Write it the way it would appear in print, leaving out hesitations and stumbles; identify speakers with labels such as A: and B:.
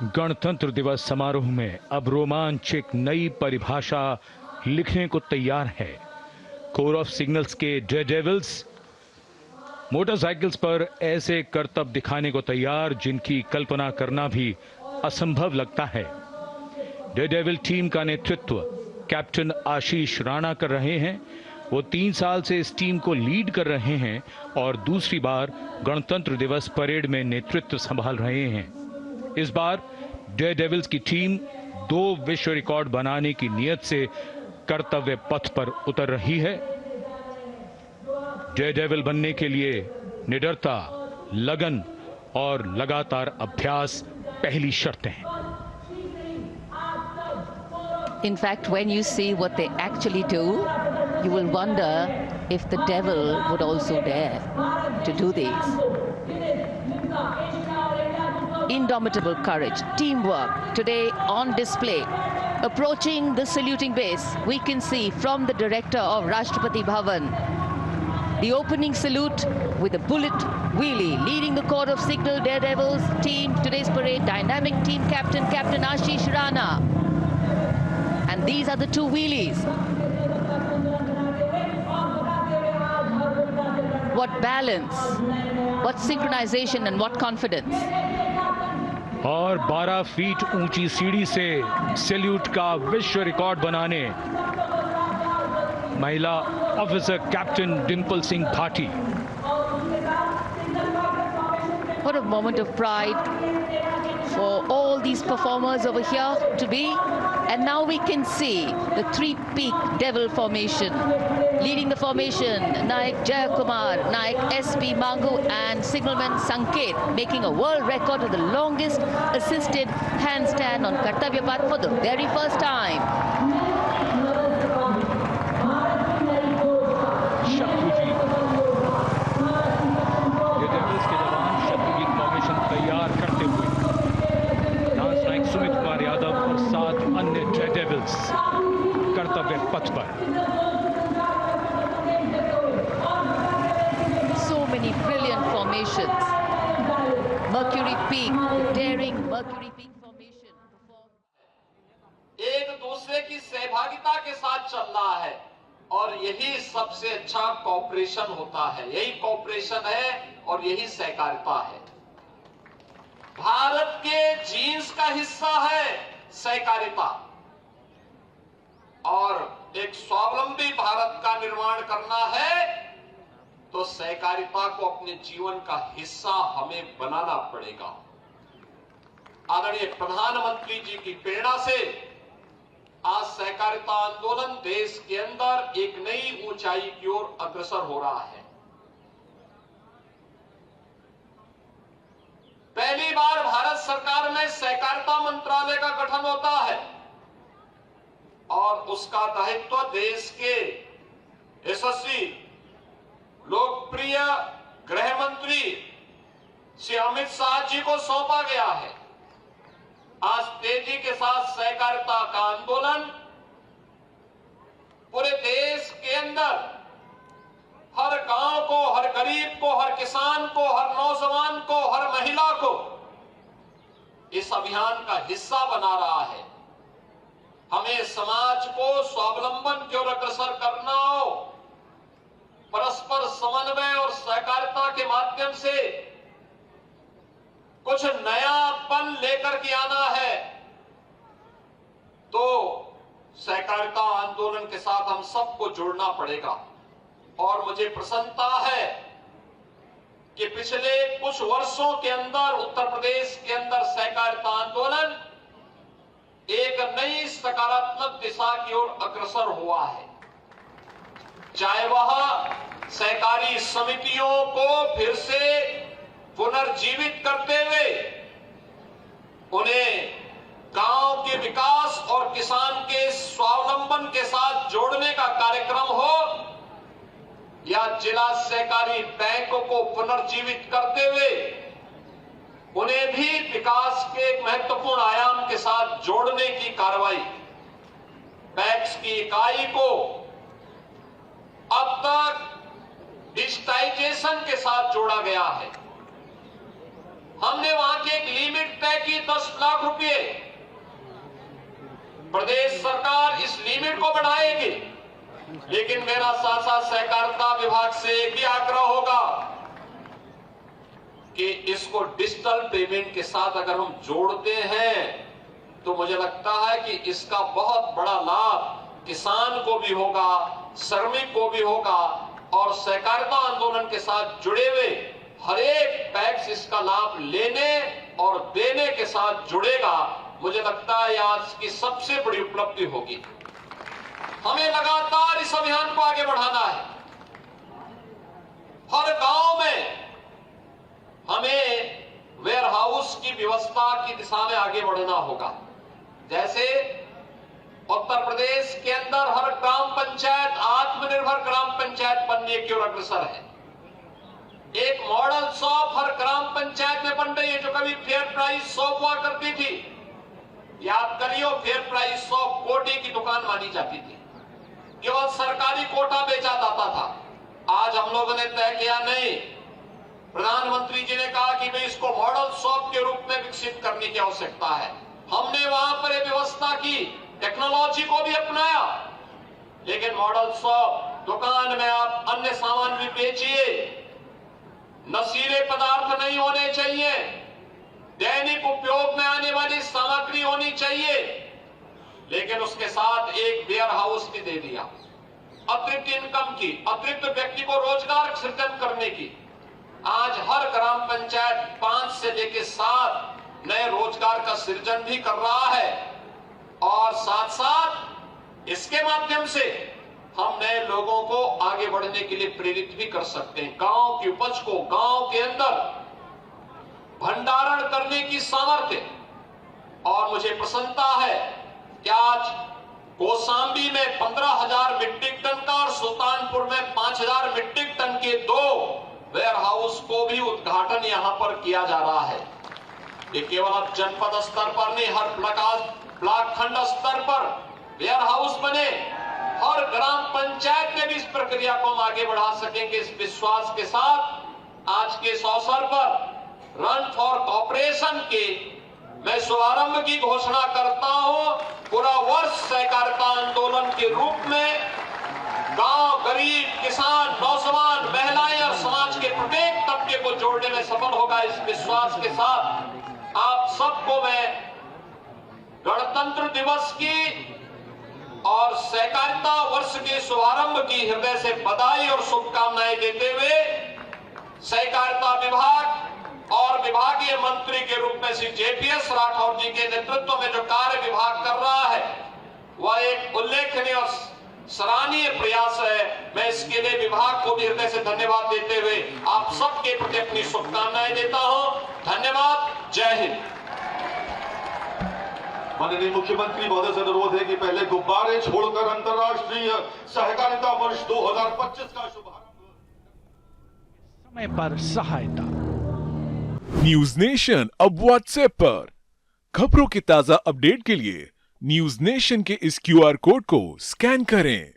A: गणतंत्र दिवस समारोह में अब रोमांच एक नई परिभाषा लिखने को तैयार है। कोर ऑफ सिग्नल्स के डेयरडेविल्स मोटरसाइकिल्स पर ऐसे करतब दिखाने को तैयार जिनकी कल्पना करना भी असंभव लगता है। डेयरडेविल टीम का नेतृत्व कैप्टन आशीष राणा कर रहे हैं। वो 3 साल से इस टीम को लीड कर रहे हैं और दूसरी बार गणतंत्र दिवस परेड में नेतृत्व संभाल रहे हैं। इस बार डेयरडेविल्स की टीम 2 विश्व रिकॉर्ड बनाने की नीयत से कर्तव्य पथ पर उतर रही है। डेयरडेविल बनने के लिए निडरता, लगन और लगातार अभ्यास पहली शर्तें हैं।
B: In fact, when you see what they actually do, you will wonder if the devil would also dare to do these. Indomitable courage, teamwork, today on display. Approaching the saluting base, we can see from the director of Rashtrapati Bhavan, the opening salute with a bullet wheelie, leading the Corps of Signal Daredevils team, today's parade, dynamic team captain, Captain Ashish Rana. And these are the 2 wheelies. What balance, what synchronization and what confidence.
A: और 12 feet ऊंची सीढ़ी से salute का विश्व record बनाने महिला officer captain Dimple Singh Bhati.
B: What a moment of pride for all these performers over here to be. And now we can see the 3-peak devil formation. Leading the formation, Naik Jayakumar, Naik S.P. Mangu and signalman Sanket making a world record of the longest assisted handstand on Kartavya Path for the very first time.
A: Shatruji, Daredevils के जवान Shatruji formation तैयार करते हुए lance Naik Sumit Kumar Yadav और 7 अन्य Daredevils कर्तव्य पथ पर।
B: So many brilliant formations. Mercury Peak, daring Mercury Peak formation.
C: एक दूसरे की सहभागिता के साथ चल रहा है और यही सबसे अच्छा कॉपरेशन होता है। यही कॉपरेशन है और यही सहकारिता है। भारत के जीन्स का हिस्सा है सहकारिता और एक स्वावलंबी भारत का निर्माण करना है तो सहकारिता को अपने जीवन का हिस्सा हमें बनाना पड़ेगा। आदरणीय प्रधानमंत्री जी की प्रेरणा से आज सहकारिता आंदोलन देश के अंदर एक नई ऊंचाई की ओर अग्रसर हो रहा है। पहली बार भारत सरकार में सहकारिता मंत्रालय का गठन होता है और उसका दायित्व देश के यशस्वी लोकप्रिय गृह मंत्री श्री अमित शाह जी को सौंपा गया है। आज तेजी के साथ सहकारिता का आंदोलन पूरे देश के अंदर हर गांव को, हर गरीब को, हर किसान को, हर नौजवान को, हर महिला को इस अभियान का हिस्सा बना रहा है। हमें समाज को स्वावलंबन की ओर अग्रसर करना हो, परस्पर समन्वय और सहकारिता के माध्यम से कुछ नयापन लेकर के आना है तो सहकारिता आंदोलन के साथ हम सबको जुड़ना पड़ेगा। और मुझे प्रसन्नता है कि पिछले कुछ वर्षों के अंदर उत्तर प्रदेश के अंदर सहकारिता आंदोलन एक नई सकारात्मक दिशा की ओर अग्रसर हुआ है। चाहे वह सहकारी समितियों को फिर से पुनर्जीवित करते हुए उन्हें गांव के विकास और किसान के स्वावलंबन के साथ जोड़ने का कार्यक्रम हो या जिला सहकारी बैंकों को पुनर्जीवित करते हुए उन्हें भी विकास के एक महत्वपूर्ण आयाम के साथ जोड़ने की कार्रवाई, पैक्स की इकाई को अब तक डिजिटाइजेशन के साथ जोड़ा गया है। हमने वहां की एक लिमिट तय की 10 लाख रुपए। प्रदेश सरकार इस लिमिट को बढ़ाएगी, लेकिन मेरा साथ साथ सहकारिता विभाग से एक भी आग्रह होगा कि इसको डिजिटल पेमेंट के साथ अगर हम जोड़ते हैं तो मुझे लगता है कि इसका बहुत बड़ा लाभ किसान को भी होगा, श्रमिक को भी होगा और सहकारिता आंदोलन के साथ जुड़े हुए हर एक पैक्स इसका लाभ लेने और देने के साथ जुड़ेगा। मुझे लगता है आज की सबसे बड़ी उपलब्धि होगी। हमें लगातार इस अभियान को आगे बढ़ाना है। हर गांव में हमें वेयर हाउस की व्यवस्था की दिशा में आगे बढ़ना होगा। जैसे उत्तर प्रदेश के अंदर हर ग्राम पंचायत आत्मनिर्भर ग्राम पंचायत बनने की ओर अग्रसर है। एक मॉडल शॉप हर ग्राम पंचायत में बन रही है, जो कभी फेयर प्राइस शॉप हुआ करती थी। याद करियो, फेयर प्राइस शॉप कोटे की दुकान मानी जाती थी, केवल सरकारी कोटा बेचा जाता था। आज हम लोगों ने तय किया नहीं, प्रधानमंत्री जी ने कहा कि भाई इसको मॉडल शॉप के रूप में विकसित करने की आवश्यकता है। हमने वहां पर एक व्यवस्था की, टेक्नोलॉजी को भी अपनाया, लेकिन मॉडल शॉप दुकान में आप अन्य सामान भी बेचिए, नशीले पदार्थ नहीं होने चाहिए, दैनिक उपयोग में आने वाली सामग्री होनी चाहिए, लेकिन उसके साथ एक वेयर हाउस भी दे दिया, अतिरिक्त इनकम की, अतिरिक्त व्यक्ति को रोजगार सृजन करने की। आज हर ग्राम पंचायत 5 से लेकर 7 नए रोजगार का सृजन भी कर रहा है और साथ साथ इसके माध्यम से हम नए लोगों को आगे बढ़ने के लिए प्रेरित भी कर सकते हैं। गांव की उपज को गांव के अंदर भंडारण करने की सामर्थ्य। और मुझे प्रसन्नता है कि आज कौशाम्बी में 15,000 मीट्रिक टन का और सुल्तानपुर में 5,000 मीट्रिक टन के 2 वेयर हाउस को भी उद्घाटन यहां पर किया जा रहा है। ये केवल अब जनपद स्तर पर नहीं, हर ब्लॉक खंड स्तर पर वेयर हाउस बने, हर ग्राम पंचायत में भी इस प्रक्रिया को हम आगे बढ़ा सकेंगे। इस विश्वास के साथ आज के इस अवसर पर रन फॉर कॉपरेशन के मैं शुभारंभ की घोषणा करता हूं। पूरा वर्ष सहकारिता आंदोलन के रूप में गांव, गरीब, किसान, नौजवान, महिलाएं और समाज के प्रत्येक तबके को जोड़ने में सफल होगा। इस विश्वास के साथ आप सबको मैं गणतंत्र दिवस की और सहकारिता वर्ष के शुभारंभ की हृदय से बधाई और शुभकामनाएं देते हुए सहकारिता विभाग और विभागीय मंत्री के रूप में श्री जेपीएस राठौर जी के नेतृत्व में जो कार्य विभाग कर रहा है वह एक उल्लेखनीय और सराहनीय प्रयास है। मैं इसके लिए विभाग को भी हृदय से धन्यवाद देते हुए आप सबके प्रति अपनी शुभकामनाएं देता हूं। धन्यवाद। जय हिंद।
D: माननीय मुख्यमंत्री महोदय से अनुरोध है कि पहले गुब्बारे छोड़कर अंतर्राष्ट्रीय सहकारिता वर्ष 2025 का शुभारंभ।
A: समय पर सहायता।
E: न्यूज नेशन अब व्हाट्सएप पर खबरों की ताजा अपडेट के लिए न्यूज नेशन के इस QR कोड को स्कैन करें।